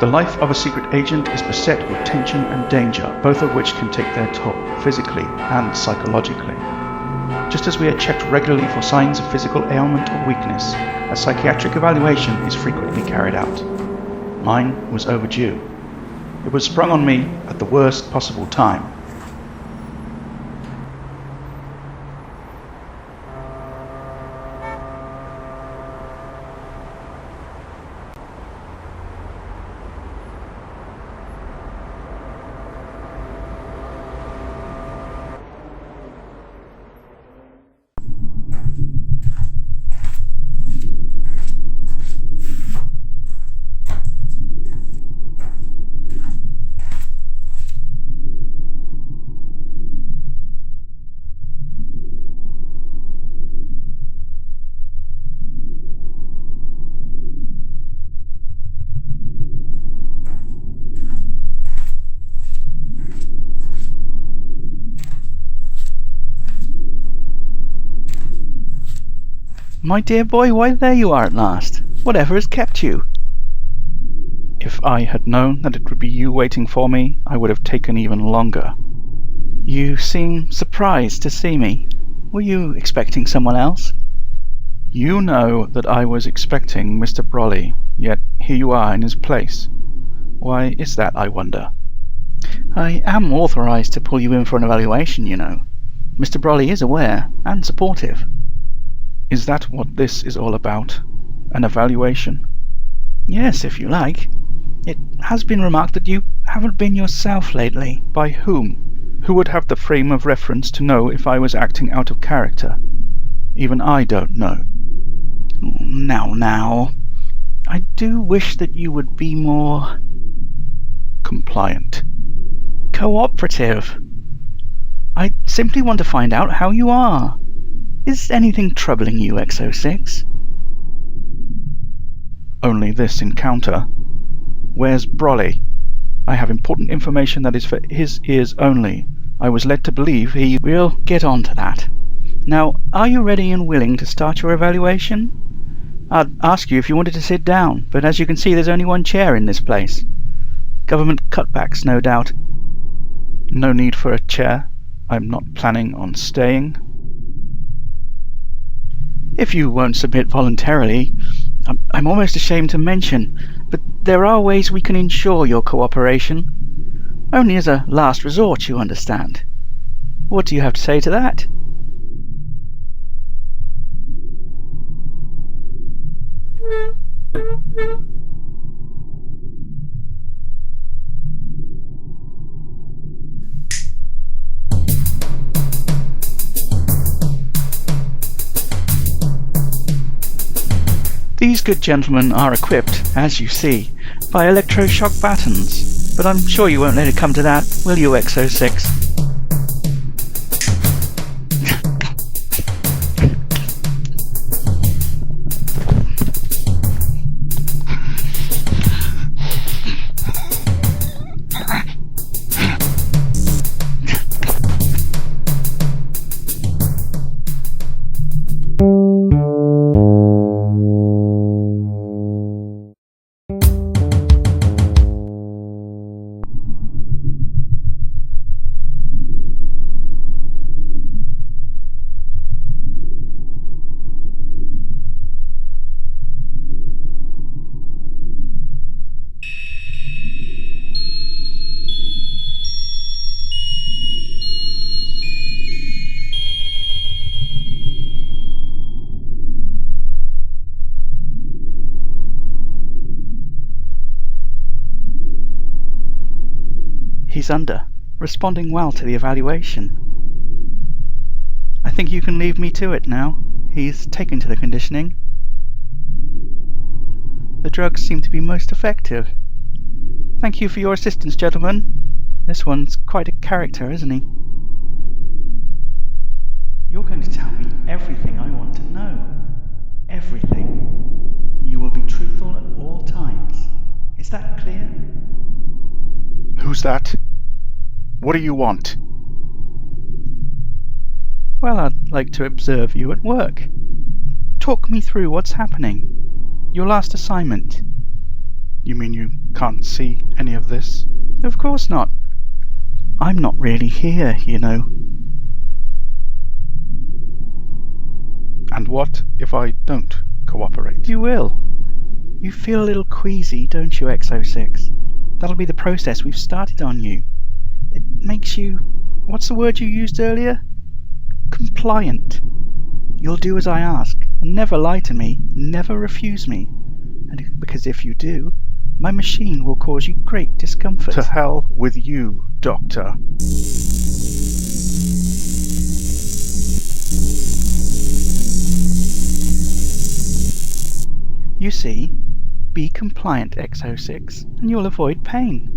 The life of a secret agent is beset with tension and danger, both of which can take their toll, physically and psychologically. Just as we are checked regularly for signs of physical ailment or weakness, a psychiatric evaluation is frequently carried out. Mine was overdue. It was sprung on me at the worst possible time. My dear boy, why there you are at last. Whatever has kept you? If I had known that it would be you waiting for me, I would have taken even longer. You seem surprised to see me. Were you expecting someone else? You know that I was expecting Mr. Brolly, yet here you are in his place. Why is that, I wonder? I am authorized to pull you in for an evaluation, you know. Mr. Brolly is aware and supportive. Is that what this is all about? An evaluation? Yes, if you like. It has been remarked that you haven't been yourself lately. By whom? Who would have the frame of reference to know if I was acting out of character? Even I don't know. Now. I do wish that you would be more... compliant. Cooperative. I simply want to find out how you are. Is anything troubling you, XO6? Only this encounter. Where's Brolly? I have important information that is for his ears only. I was led to believe he... We'll get on to that. Now, are you ready and willing to start your evaluation? I'd ask you if you wanted to sit down, but as you can see, there's only one chair in this place. Government cutbacks, no doubt. No need for a chair. I'm not planning on staying. If you won't submit voluntarily, I'm almost ashamed to mention, but there are ways we can ensure your cooperation. Only as a last resort, you understand. What do you have to say to that? These good gentlemen are equipped, as you see, by electroshock batons, but I'm sure you won't let it come to that, will you, XO6? He's under, responding well to the evaluation. I think you can leave me to it now. He's taken to the conditioning. The drugs seem to be most effective. Thank you for your assistance, gentlemen. This one's quite a character, isn't he? You're going to tell me everything I want to know. Everything. You will be truthful at all times. Is that clear? Who's that? What do you want? Well, I'd like to observe you at work. Talk me through what's happening. Your last assignment. You mean you can't see any of this? Of course not. I'm not really here, you know. And what if I don't cooperate? You will. You feel a little queasy, don't you, XO6? That'll be the process we've started on you. It makes you... what's the word you used earlier? Compliant. You'll do as I ask, and never lie to me, never refuse me. And because if you do, my machine will cause you great discomfort. To hell with you, Doctor. You see, be compliant, XO6, and you'll avoid pain.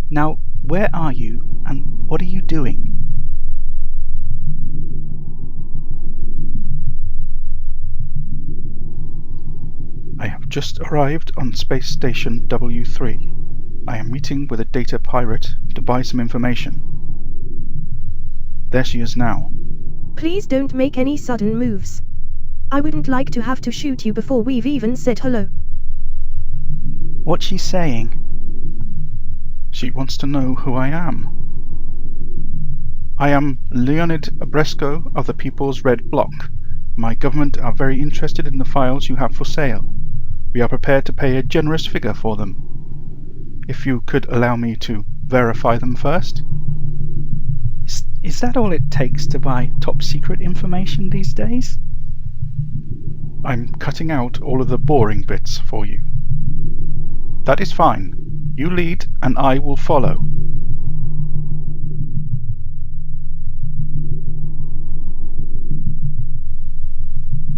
Now, where are you, and what are you doing? I have just arrived on Space Station W3. I am meeting with a data pirate to buy some information. There she is now. Please don't make any sudden moves. I wouldn't like to have to shoot you before we've even said hello. What's she saying? She wants to know who I am. I am Leonid Abresko of the People's Red Bloc. My government are very interested in the files you have for sale. We are prepared to pay a generous figure for them. If you could allow me to verify them first? Is that all it takes to buy top-secret information these days? I'm cutting out all of the boring bits for you. That is fine. You lead, and I will follow.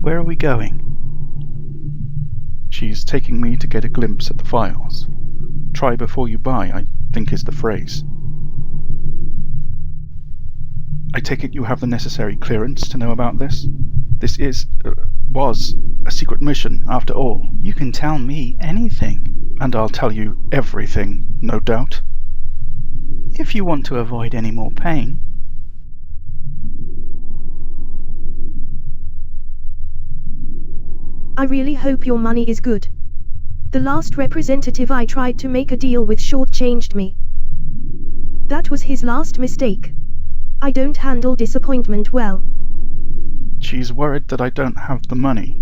Where are we going? She's taking me to get a glimpse at the files. Try before you buy, I think is the phrase. I take it you have the necessary clearance to know about this? This was a secret mission, after all. You can tell me anything. And I'll tell you everything, no doubt. If you want to avoid any more pain. I really hope your money is good. The last representative I tried to make a deal with shortchanged me. That was his last mistake. I don't handle disappointment well. She's worried that I don't have the money.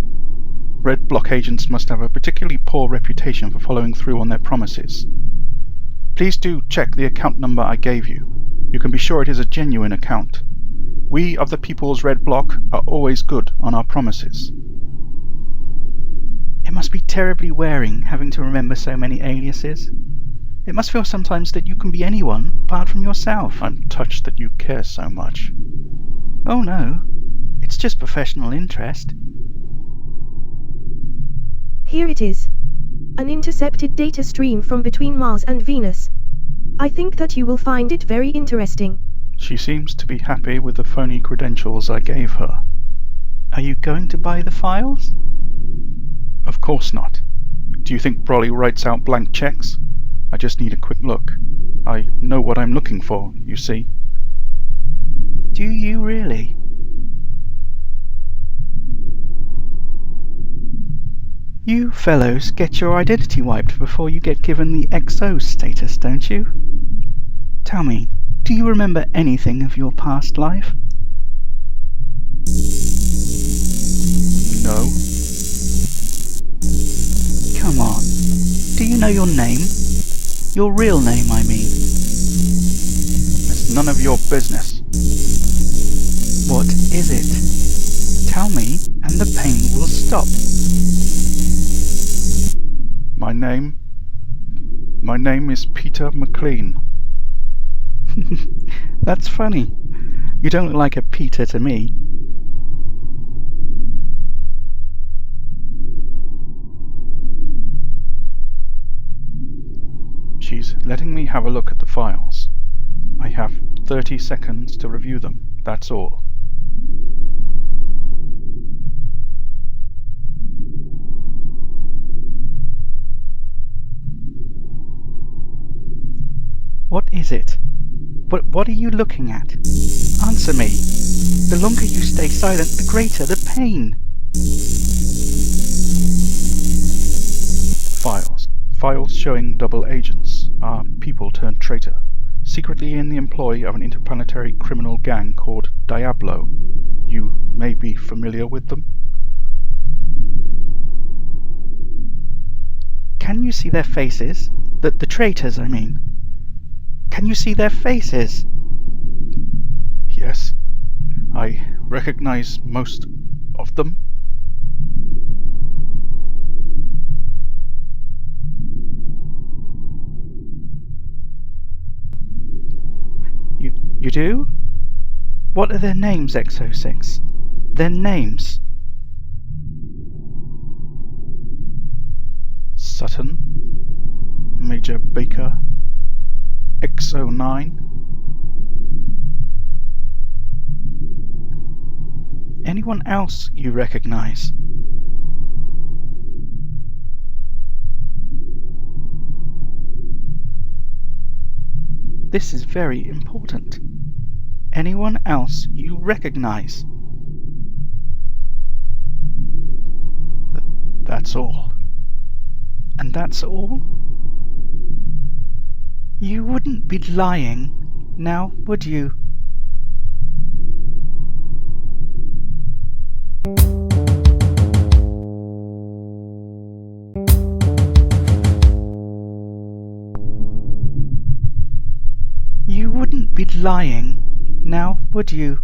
Red Bloc agents must have a particularly poor reputation for following through on their promises. Please do check the account number I gave you. You can be sure it is a genuine account. We of the People's Red Bloc are always good on our promises. It must be terribly wearing having to remember so many aliases. It must feel sometimes that you can be anyone apart from yourself. I'm touched that you care so much. Oh no, it's just professional interest. Here it is. An intercepted data stream from between Mars and Venus. I think that you will find it very interesting. She seems to be happy with the phony credentials I gave her. Are you going to buy the files? Of course not. Do you think Broly writes out blank checks? I just need a quick look. I know what I'm looking for, you see. Do you really? You fellows get your identity wiped before you get given the XO status, don't you? Tell me, do you remember anything of your past life? No. Come on. Do you know your name? Your real name, I mean. It's none of your business. What is it? Tell me, and the pain will stop. My name is Peter McLean. That's funny. You don't look like a Peter to me. She's letting me have a look at the files. I have 30 seconds to review them, that's all. What is it? What are you looking at? Answer me. The longer you stay silent, the greater the pain. Files. Files showing double agents are people turned traitor, secretly in the employ of an interplanetary criminal gang called Diablo. You may be familiar with them. Can you see their faces? The traitors, I mean. Can you see their faces? Yes, I recognize most of them. You do? What are their names, X06? Their names? Sutton, Major Baker, X09. Anyone else you recognize? This is very important. Anyone else you recognize? That's all. And that's all? You wouldn't be lying, now would you? You wouldn't be lying, now would you?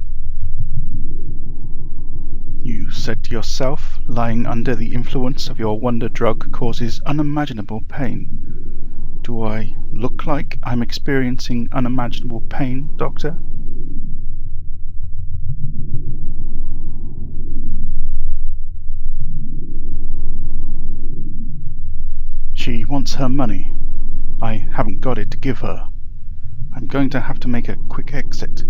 You said yourself, lying under the influence of your wonder drug causes unimaginable pain. Do I look like I'm experiencing unimaginable pain, Doctor? She wants her money. I haven't got it to give her. I'm going to have to make a quick exit.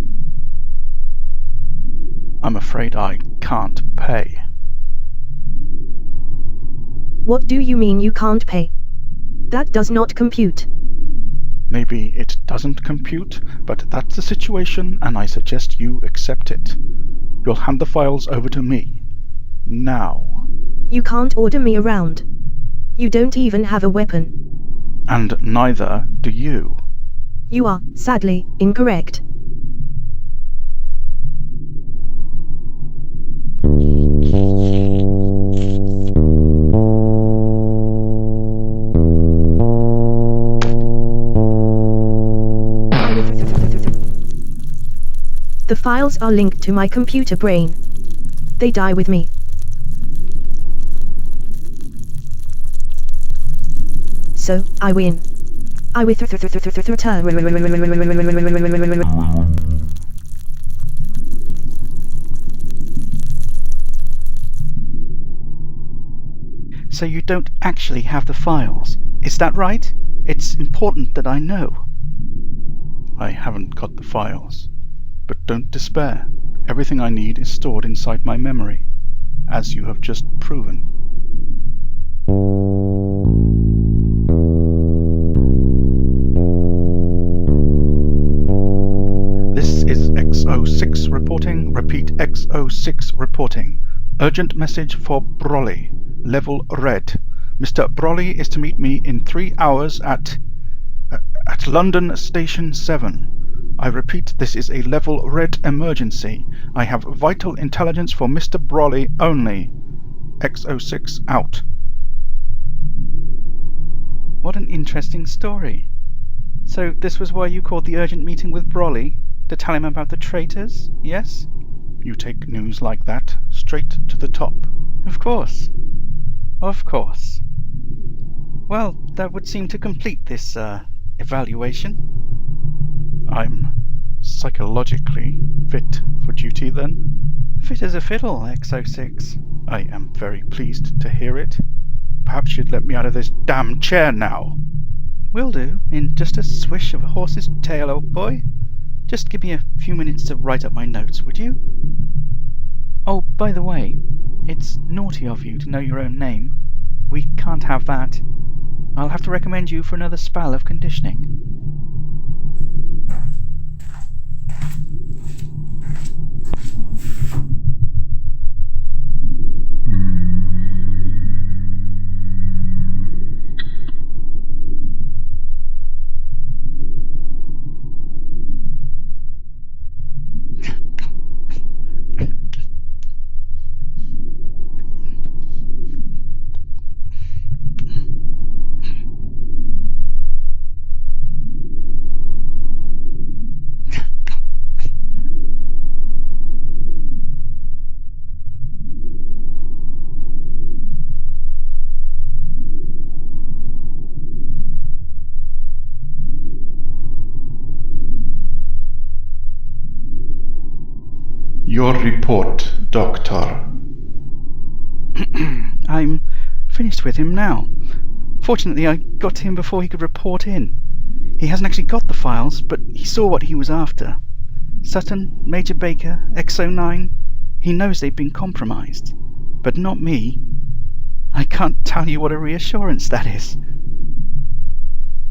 I'm afraid I can't pay. What do you mean you can't pay? That does not compute. Maybe it doesn't compute, but that's the situation and I suggest you accept it. You'll hand the files over to me. Now. You can't order me around. You don't even have a weapon. And neither do you. You are, sadly, incorrect. The files are linked to my computer brain. They die with me. So, I win. I with So you don't actually have the files, is that right? It's important that I know. I haven't got the files. But don't despair. Everything I need is stored inside my memory, as you have just proven. This is X06 reporting. Repeat, X06 reporting. Urgent message for Brolly. Level red. Mr. Brolly is to meet me in 3 hours at London Station 7. I repeat, this is a level red emergency. I have vital intelligence for Mr. Brolly only. X06 out. What an interesting story. So this was why you called the urgent meeting with Brolly? To tell him about the traitors, yes? You take news like that straight to the top. Of course. Of course. Well, that would seem to complete this, evaluation. I'm psychologically fit for duty then? Fit as a fiddle, X06. I am very pleased to hear it. Perhaps you'd let me out of this damn chair now. Will do, in just a swish of a horse's tail, old boy. Just give me a few minutes to write up my notes, would you? Oh, by the way, it's naughty of you to know your own name. We can't have that. I'll have to recommend you for another spell of conditioning. Your report, Doctor. I'm finished with him now. Fortunately, I got to him before he could report in. He hasn't actually got the files, but he saw what he was after. Sutton, Major Baker, XO9, he knows they've been compromised. But not me. I can't tell you what a reassurance that is.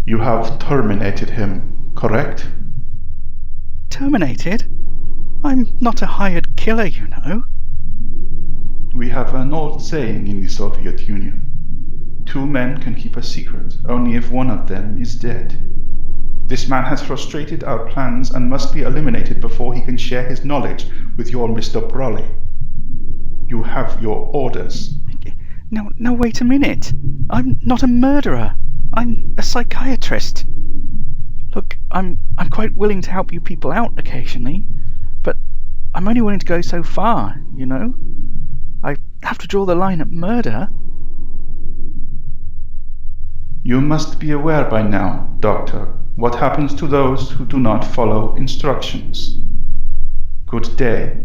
You have terminated him, correct? Terminated? I'm not a hired killer, you know. We have an old saying in the Soviet Union. 2 men can keep a secret only if one of them is dead. This man has frustrated our plans and must be eliminated before he can share his knowledge with your Mr. Brawley. You have your orders. No, wait a minute. I'm not a murderer. I'm a psychiatrist. Look, I'm quite willing to help you people out occasionally, but I'm only willing to go so far, you know? I have to draw the line at murder. You must be aware by now, Doctor, what happens to those who do not follow instructions. Good day.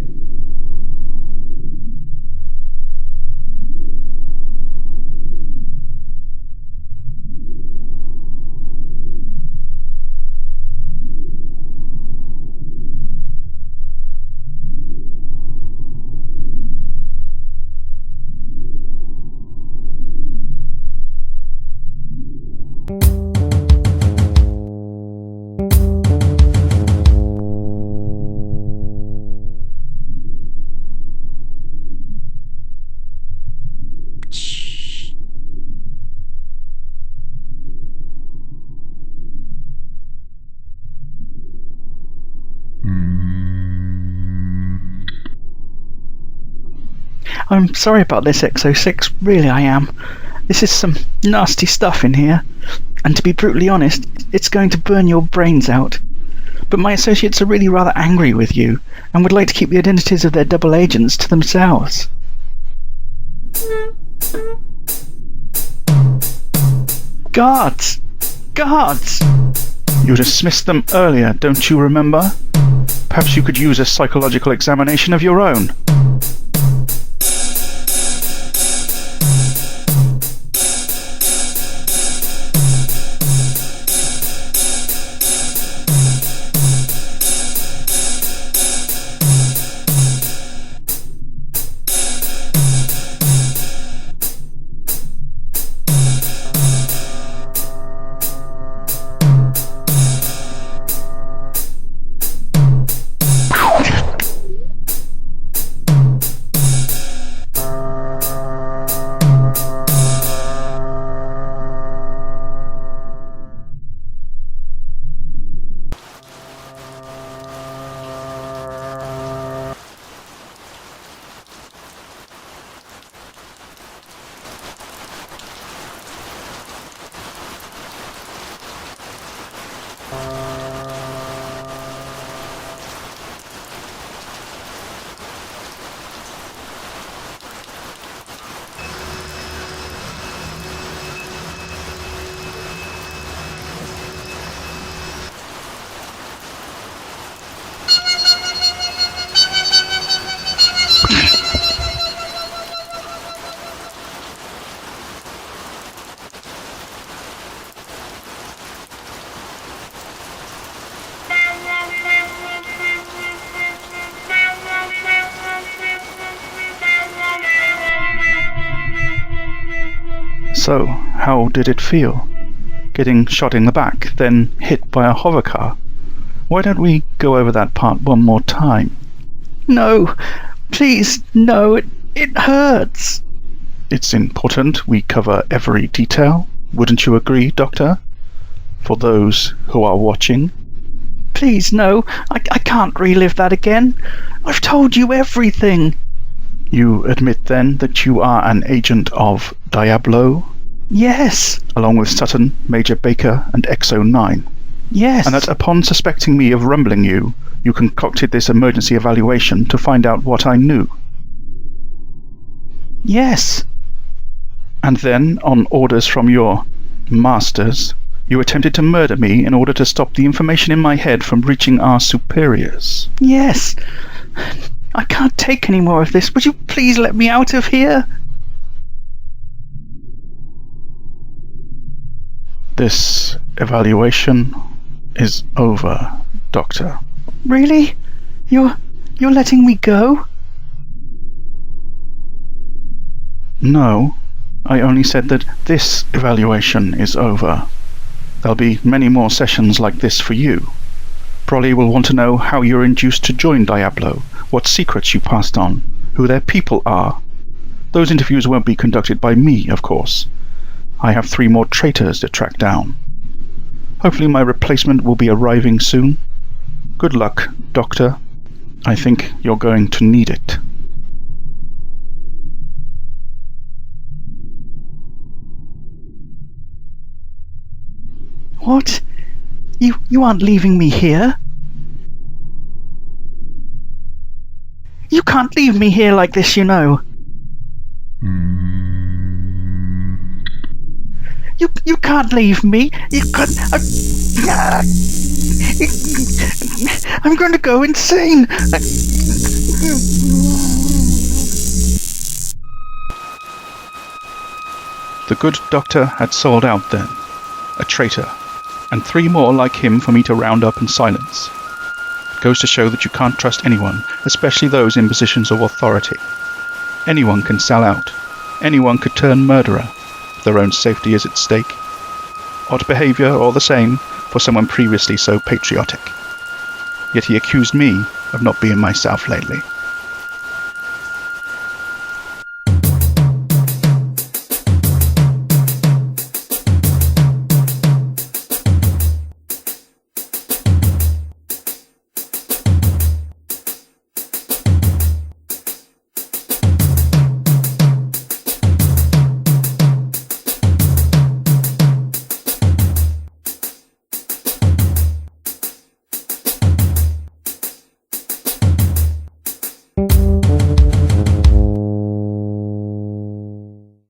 I'm sorry about this, XO6, really I am. This is some nasty stuff in here, and to be brutally honest, it's going to burn your brains out. But my associates are really rather angry with you, and would like to keep the identities of their double agents to themselves. Guards! Guards! You dismissed them earlier, don't you remember? Perhaps you could use a psychological examination of your own. So, how did it feel? Getting shot in the back, then hit by a hovercar? Why don't we go over that part one more time? No! Please, no! It hurts! It's important we cover every detail. Wouldn't you agree, Doctor? For those who are watching. Please, no! I can't relive that again! I've told you everything! You admit then that you are an agent of Diablo? Yes! Along with Sutton, Major Baker, and XO9? Yes! And that upon suspecting me of rumbling you, you concocted this emergency evaluation to find out what I knew? Yes! And then, on orders from your masters, you attempted to murder me in order to stop the information in my head from reaching our superiors? Yes! I can't take any more of this. Would you please let me out of here? This evaluation is over, Doctor. Really? You're letting me go? No, I only said that this evaluation is over. There'll be many more sessions like this for you. Probably will want to know how you're induced to join Diablo, what secrets you passed on, who their people are. Those interviews won't be conducted by me, of course. I have 3 more traitors to track down. Hopefully my replacement will be arriving soon. Good luck, Doctor. I think you're going to need it. What? You aren't leaving me here? You can't leave me here like this, you know. You can't leave me. You can't. I'm going to go insane. The good doctor had sold out then. A traitor. And 3 more like him for me to round up and silence. It goes to show that you can't trust anyone, especially those in positions of authority. Anyone can sell out. Anyone could turn murderer, if their own safety is at stake. Odd behaviour, all the same, for someone previously so patriotic. Yet he accused me of not being myself lately.